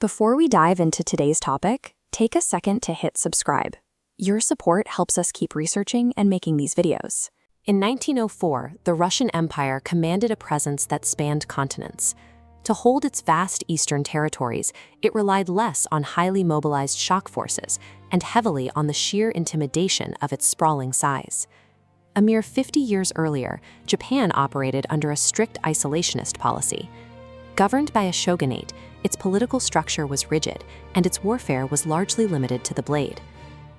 Before we dive into today's topic, take a second to hit subscribe. Your support helps us keep researching and making these videos. In 1904, the Russian Empire commanded a presence that spanned continents. To hold its vast eastern territories, it relied less on highly mobilized shock forces and heavily on the sheer intimidation of its sprawling size. A mere 50 years earlier, Japan operated under a strict isolationist policy. Governed by a shogunate, its political structure was rigid, and its warfare was largely limited to the blade.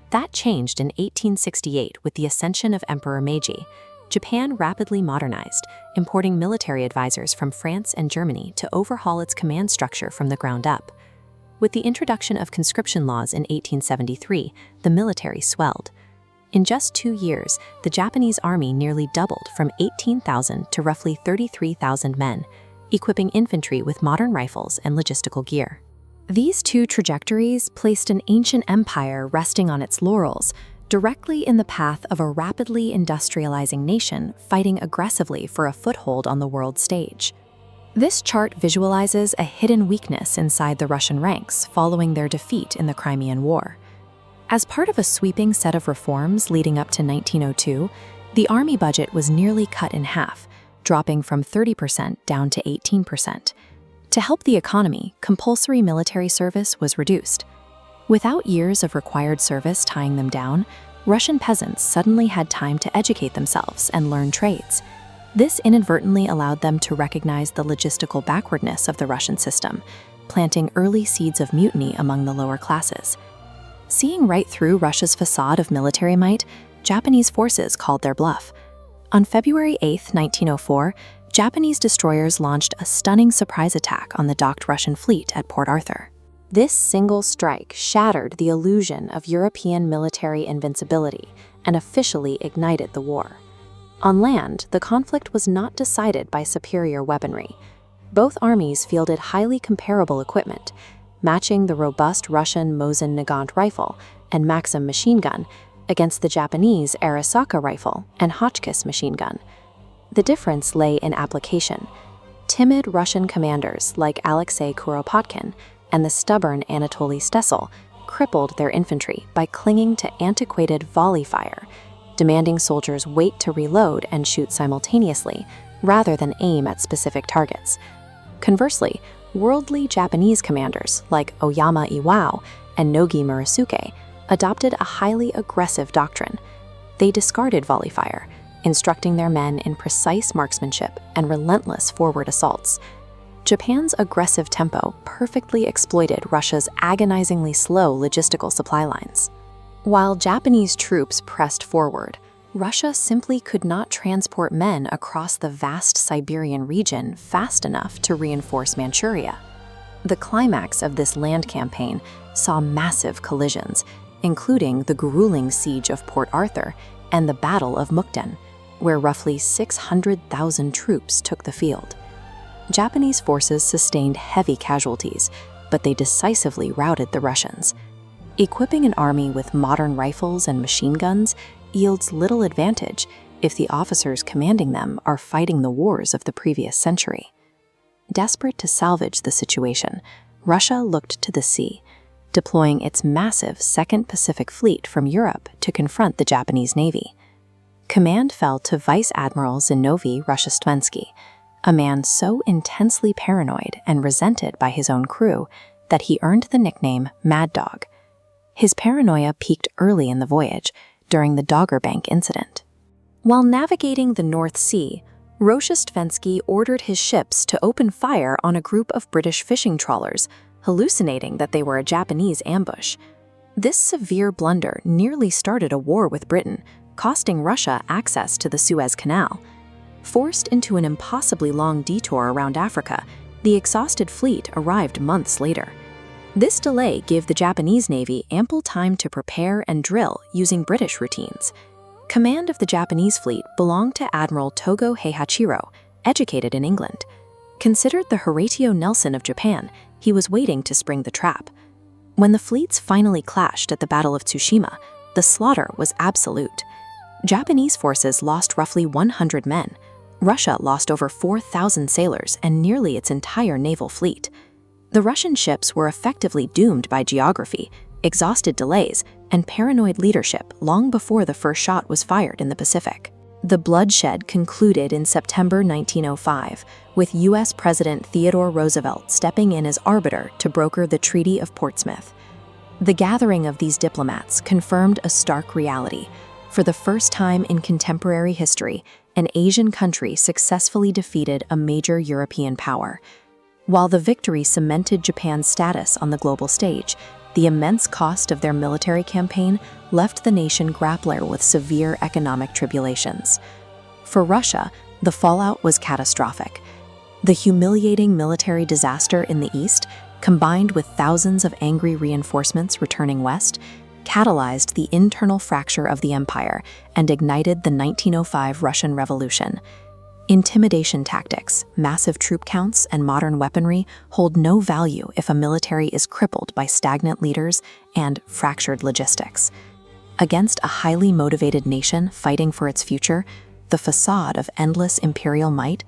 That changed in 1868 with the ascension of Emperor Meiji. Japan rapidly modernized, importing military advisors from France and Germany to overhaul its command structure from the ground up. With the introduction of conscription laws in 1873, the military swelled. In just 2 years, the Japanese army nearly doubled from 18,000 to roughly 33,000 men, equipping infantry with modern rifles and logistical gear. These two trajectories placed an ancient empire resting on its laurels directly in the path of a rapidly industrializing nation fighting aggressively for a foothold on the world stage. This chart visualizes a hidden weakness inside the Russian ranks following their defeat in the Crimean War. As part of a sweeping set of reforms leading up to 1902, the army budget was nearly cut in half, dropping from 30% down to 18%. To help the economy, compulsory military service was reduced. Without years of required service tying them down, Russian peasants suddenly had time to educate themselves and learn trades. This inadvertently allowed them to recognize the logistical backwardness of the Russian system, planting early seeds of mutiny among the lower classes. Seeing right through Russia's facade of military might, Japanese forces called their bluff. On February 8, 1904, Japanese destroyers launched a stunning surprise attack on the docked Russian fleet at Port Arthur. This single strike shattered the illusion of European military invincibility and officially ignited the war. On land, the conflict was not decided by superior weaponry. Both armies fielded highly comparable equipment, matching the robust Russian Mosin Nagant rifle and Maxim machine gun against the Japanese Arisaka rifle and Hotchkiss machine gun. The difference lay in application. Timid Russian commanders like Alexei Kuropatkin and the stubborn Anatoly Stessel crippled their infantry by clinging to antiquated volley fire, demanding soldiers wait to reload and shoot simultaneously rather than aim at specific targets. Conversely, worldly Japanese commanders like Oyama Iwao and Nogi Murasuke adopted a highly aggressive doctrine. They discarded volley fire, instructing their men in precise marksmanship and relentless forward assaults. Japan's aggressive tempo perfectly exploited Russia's agonizingly slow logistical supply lines. While Japanese troops pressed forward, Russia simply could not transport men across the vast Siberian region fast enough to reinforce Manchuria. The climax of this land campaign saw massive collisions, including the grueling siege of Port Arthur and the Battle of Mukden, where roughly 600,000 troops took the field. Japanese forces sustained heavy casualties, but they decisively routed the Russians. Equipping an army with modern rifles and machine guns yields little advantage if the officers commanding them are fighting the wars of the previous century. Desperate to salvage the situation, Russia looked to the sea, deploying its massive Second Pacific Fleet from Europe to confront the Japanese Navy. Command fell to Vice Admiral Zinovy Roshestvensky, a man so intensely paranoid and resented by his own crew that he earned the nickname Mad Dog. His paranoia peaked early in the voyage, during the Dogger Bank incident. While navigating the North Sea, Roshestvensky ordered his ships to open fire on a group of British fishing trawlers, hallucinating that they were a Japanese ambush. This severe blunder nearly started a war with Britain, costing Russia access to the Suez Canal. Forced into an impossibly long detour around Africa, the exhausted fleet arrived months later. This delay gave the Japanese Navy ample time to prepare and drill using British routines. Command of the Japanese fleet belonged to Admiral Togo Heihachiro, educated in England. Considered the Horatio Nelson of Japan, he was waiting to spring the trap. When the fleets finally clashed at the Battle of Tsushima, the slaughter was absolute. Japanese forces lost roughly 100 men. Russia lost over 4,000 sailors and nearly its entire naval fleet. The Russian ships were effectively doomed by geography, exhausted delays, and paranoid leadership long before the first shot was fired in the Pacific. The bloodshed concluded in September 1905, with U.S. President Theodore Roosevelt stepping in as arbiter to broker the Treaty of Portsmouth. The gathering of these diplomats confirmed a stark reality. For the first time in contemporary history, an Asian country successfully defeated a major European power. While the victory cemented Japan's status on the global stage, the immense cost of their military campaign left the nation grappling with severe economic tribulations. For Russia, the fallout was catastrophic. The humiliating military disaster in the east, combined with thousands of angry reinforcements returning west, catalyzed the internal fracture of the empire and ignited the 1905 Russian Revolution. Intimidation tactics, massive troop counts, and modern weaponry hold no value if a military is crippled by stagnant leaders and fractured logistics. Against a highly motivated nation fighting for its future, the facade of endless imperial might